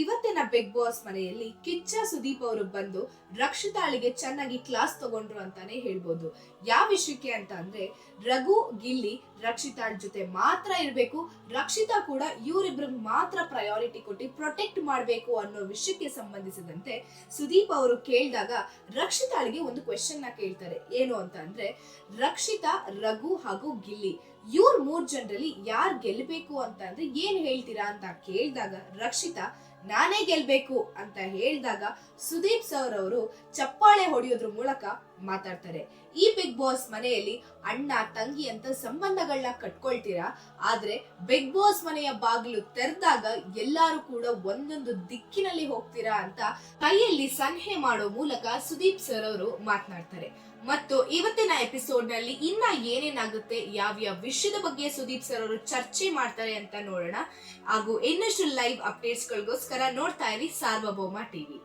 ಇವತ್ತಿನ big boss ಮನೆಯಲ್ಲಿ ಕಿಚ್ಚ ಸುದೀಪ್ ಅವರು ಬಂದು ರಕ್ಷಿತಾಳಿಗೆ ಚೆನ್ನಾಗಿ ಕ್ಲಾಸ್ ತಗೊಂಡ್ರು ಅಂತಾನೆ ಹೇಳ್ಬೋದು. ಯಾವ ವಿಷಯಕ್ಕೆ ಅಂತ ಅಂದ್ರೆ, ರಘು ಗಿಲ್ಲಿ ರಕ್ಷಿತಾಳ್ ಜೊತೆ ಮಾತ್ರ ಇರ್ಬೇಕು, ರಕ್ಷಿತಾ ಕೂಡ ಇವರಿಬ್ರಿಗೆ ಮಾತ್ರ ಪ್ರಯಾರಿಟಿ ಕೊಟ್ಟು ಪ್ರೊಟೆಕ್ಟ್ ಮಾಡ್ಬೇಕು ಅನ್ನೋ ವಿಷಯಕ್ಕೆ ಸಂಬಂಧಿಸಿದಂತೆ ಸುದೀಪ್ ಅವರು ಕೇಳಿದಾಗ ರಕ್ಷಿತಾಳಿಗೆ ಒಂದು ಕ್ವೆಶ್ಚನ್ ನ ಕೇಳ್ತಾರೆ. ಏನು ಅಂತ ಅಂದ್ರೆ, ರಕ್ಷಿತಾ, ರಘು ಹಾಗೂ ಗಿಲ್ಲಿ ಇವ್ರ 3 ಜನರಲ್ಲಿ ಯಾರು ಗೆಲ್ಬೇಕು ಅಂತ ಅಂದ್ರೆ ಏನ್ ಹೇಳ್ತೀರಾ ಅಂತ ಕೇಳಿದಾಗ ರಕ್ಷಿತಾ ನಾನೇ ಗೆಲ್ಬೇಕು ಅಂತ ಹೇಳಿದಾಗ ಸುದೀಪ್ ಸರ್ ಅವರು ಚಪ್ಪಾಳೆ ಹೊಡೆಯೋದ್ರ ಮೂಲಕ ಮಾತಾಡ್ತಾರೆ. ಈ ಬಿಗ್ ಬಾಸ್ ಮನೆಯಲ್ಲಿ ಅಣ್ಣ ತಂಗಿ ಅಂತ ಸಂಬಂಧಗಳನ್ನ ಕಟ್ಕೊಳ್ತೀರಾ, ಆದ್ರೆ ಬಿಗ್ ಬಾಸ್ ಮನೆಯ ಬಾಗಿಲು ತೆರೆದಾಗ ಎಲ್ಲಾರು ಕೂಡ ಒಂದೊಂದು ದಿಕ್ಕಿನಲ್ಲಿ ಹೋಗ್ತೀರಾ ಅಂತ ಕೈಯಲ್ಲಿ ಸನ್ಹೆ ಮಾಡೋ ಮೂಲಕ ಸುದೀಪ್ ಸರ್ ಅವರು ಮಾತನಾಡ್ತಾರೆ. ಮತ್ತು ಇವತ್ತಿನ ಎಪಿಸೋಡ್ ನಲ್ಲಿ ಇನ್ನ ಏನೇನಾಗುತ್ತೆ, ಯಾವ್ಯಾವ ವಿಷಯದ ಬಗ್ಗೆ ಸುದೀಪ್ ಸರ್ ಅವರು ಚರ್ಚೆ ಮಾಡ್ತಾರೆ ಅಂತ ನೋಡೋಣ. ಹಾಗೂ ಇನ್ನಷ್ಟು ಲೈವ್ ಅಪ್ಡೇಟ್ಸ್ ಗಳಿಗೋಸ್ಕರ ನೋಡ್ತಾ ಇರಿ ಸಾರ್ವಭೌಮ ಟಿವಿ.